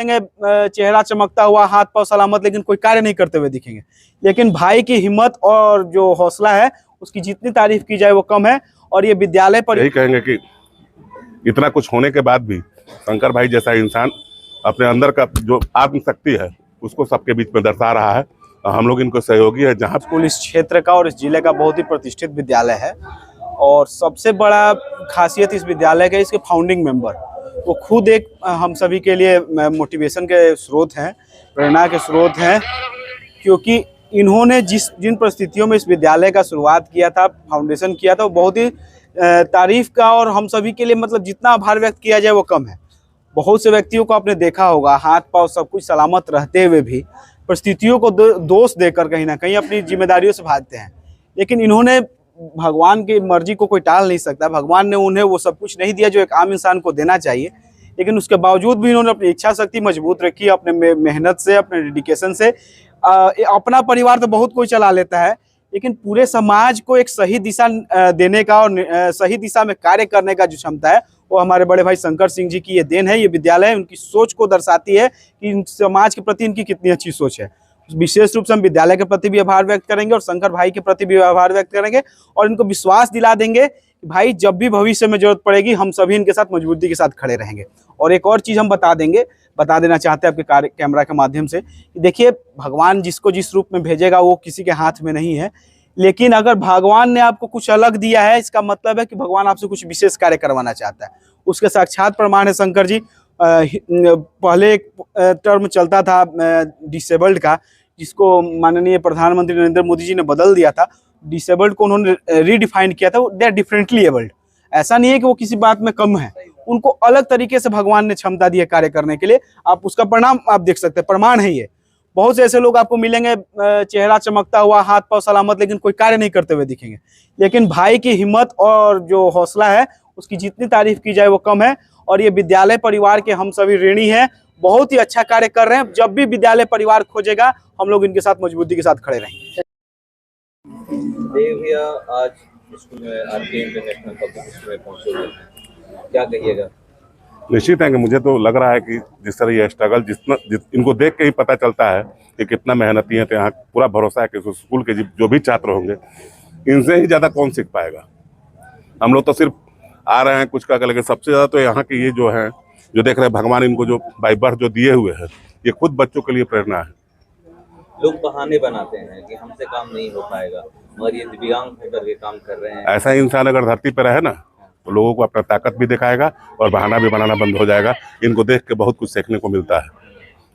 चेहरा चमकता हुआ, हाथ पांव सलामत, लेकिन कोई कार्य नहीं करते हुए दिखेंगे। लेकिन भाई की हिम्मत और जो हौसला है, उसकी जितनी तारीफ की जाए वो कम है। और ये विद्यालय पर यही कहेंगे कि इतना कुछ होने के बाद भी शंकर भाई जैसा इंसान अपने अंदर का जो आत्मशक्ति है उसको सबके बीच में दर्शा रहा है। हम लोग इनको सहयोगी है। जहाँ स्कूल इस क्षेत्र का और इस जिले का बहुत ही प्रतिष्ठित विद्यालय है, और सबसे बड़ा खासियत इस विद्यालय का इसके फाउंडिंग मेंबर, वो खुद एक हम सभी के लिए मोटिवेशन के स्रोत हैं, प्रेरणा के स्रोत हैं, क्योंकि इन्होंने जिन परिस्थितियों में इस विद्यालय का शुरुआत किया था, फाउंडेशन किया था, वो बहुत ही तारीफ का, और हम सभी के लिए मतलब जितना आभार व्यक्त किया जाए वो कम है। बहुत से व्यक्तियों को आपने देखा होगा, हाथ पांव सब कुछ सलामत रहते हुए भी परिस्थितियों को दोष देकर कहीं ना कहीं अपनी जिम्मेदारियों से भागते हैं। लेकिन इन्होंने, भगवान की मर्जी को कोई टाल नहीं सकता, भगवान ने उन्हें वो सब कुछ नहीं दिया जो एक आम इंसान को देना चाहिए, लेकिन उसके बावजूद भी इन्होंने अपनी इच्छा शक्ति मजबूत रखी, अपने मेहनत से, अपने डेडिकेशन से। अपना परिवार तो बहुत कोई चला लेता है, लेकिन पूरे समाज को एक सही दिशा देने का और सही दिशा में कार्य करने का जो क्षमता है, वो हमारे बड़े भाई शंकर सिंह जी की ये देन है। ये विद्यालय उनकी सोच को दर्शाती है कि समाज के प्रति इनकी कितनी अच्छी सोच है। विशेष रूप से हम विद्यालय के प्रति भी आभार व्यक्त करेंगे और शंकर भाई के प्रति भी आभार व्यक्त करेंगे, और इनको विश्वास दिला देंगे कि भाई जब भी भविष्य में जरूरत पड़ेगी हम सभी इनके साथ मजबूती के साथ खड़े रहेंगे। और एक और चीज़ हम बता देना चाहते हैं आपके कैमरा के माध्यम से कि देखिए, भगवान जिसको जिस रूप में भेजेगा वो किसी के हाथ में नहीं है, लेकिन अगर भगवान ने आपको कुछ अलग दिया है, इसका मतलब है कि भगवान आपसे कुछ विशेष कार्य करवाना चाहता है। उसके साक्षात प्रमाण है शंकर जी। पहले एक टर्म चलता था डिसेबल्ड का, जिसको माननीय प्रधानमंत्री नरेंद्र मोदी जी ने बदल दिया था। डिसेबल्ड को उन्होंने रीडिफाइन किया था, दे आर डिफरेंटली एबल्ड। ऐसा नहीं है कि वो किसी बात में कम है, उनको अलग तरीके से भगवान ने क्षमता दी है कार्य करने के लिए। आप उसका परिणाम आप देख सकते हैं, प्रमाण है ये। बहुत से ऐसे लोग आपको मिलेंगे, चेहरा चमकता हुआ, हाथ पांव सलामत, लेकिन कोई कार्य नहीं करते हुए दिखेंगे। लेकिन भाई की हिम्मत और जो हौसला है, उसकी जितनी तारीफ की जाए वो कम है। और ये विद्यालय परिवार के हम सभी ऋणी हैं, बहुत ही अच्छा कार्य कर रहे हैं। जब भी विद्यालय परिवार खोजेगा, हम लोग इनके साथ मजबूती के साथ खड़े रहेंगे। भैया, आज स्कूल में आरके इंटरनेशनल पब्लिक स्कूल में पहुंचे हुए हैं, क्या कहिएगा? निश्चित है कि मुझे तो लग रहा है कि जिस तरह ये स्ट्रगल इनको देख के ही पता चलता है कि कितना मेहनती है। तो यहाँ पूरा भरोसा है कि स्कूल के जो भी छात्र होंगे, इनसे ही ज़्यादा कौन सीख पाएगा। हम लोग तो सिर्फ आ रहे हैं कुछ का, लेकिन सबसे ज़्यादा तो यहाँ के ये जो है, जो देख रहे हैं, भगवान इनको जो बाई बर्थ जो दिए हुए हैं, ये खुद बच्चों के लिए प्रेरणा है। लोग बहाने बनाते हैं कि हमसे काम नहीं हो पाएगा, और ये दिव्यांग होकर के काम कर रहे हैं। ऐसा इंसान अगर धरती पर रहे ना, तो लोगों को अपना ताकत भी दिखाएगा और बहाना भी बनाना बंद हो जाएगा। इनको देख के बहुत कुछ सीखने को मिलता है,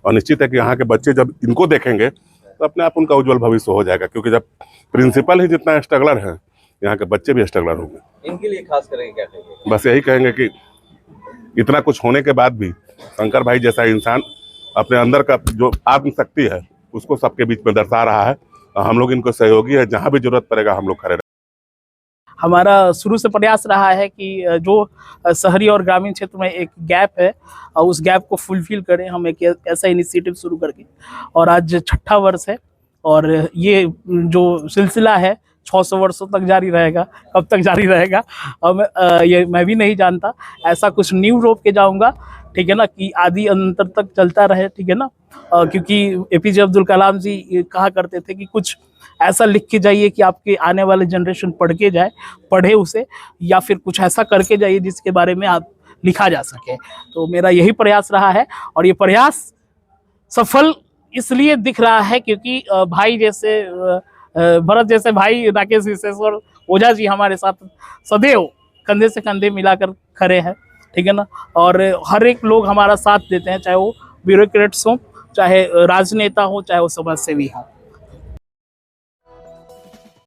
और निश्चित है कि यहाँ के बच्चे जब इनको देखेंगे तो अपने आप उनका उज्जवल भविष्य हो जाएगा। क्योंकि जब प्रिंसिपल ही जितना स्ट्रगलर है, यहाँ के बच्चे भी स्ट्रगलर होंगे। इनके लिए खास करके क्या कहेंगे? बस यही कहेंगे कि इतना कुछ होने के बाद भी शंकर भाई जैसा इंसान अपने अंदर का जो आत्मशक्ति है उसको सबके बीच में दर्शा रहा है। हम लोग इनको सहयोगी है, जहाँ भी जरूरत पड़ेगा हम लोग खड़े। हमारा शुरू से प्रयास रहा है कि जो शहरी और ग्रामीण क्षेत्र में एक गैप है, उस गैप को फुलफिल करें हम एक ऐसा इनिशिएटिव शुरू करके। और आज 6ठा वर्ष है, और ये जो सिलसिला है 600 वर्षों तक जारी रहेगा। कब तक जारी रहेगा अब ये मैं भी नहीं जानता। ऐसा कुछ न्यू रोप के जाऊंगा, ठीक है ना, कि आदि अंतर तक चलता रहे, ठीक है ना। क्योंकि एपीजे अब्दुल कलाम जी कहा करते थे कि कुछ ऐसा लिख के जाइए कि आपके आने वाले जनरेशन पढ़े उसे, या फिर कुछ ऐसा करके जाइए जिसके बारे में आप लिखा जा सके। तो मेरा यही प्रयास रहा है, और ये प्रयास सफल इसलिए दिख रहा है क्योंकि भाई जैसे भरत जैसे भाई राकेश विश्वेश्वर ओझा जी हमारे साथ सदैव कंधे से कंधे मिलाकर खड़े हैं, ठीक है ना। और हर एक लोग हमारा साथ देते हैं, चाहे वो ब्यूरोक्रेट्स हों, चाहे राजनेता हो, चाहे वो समाज सेवी हों।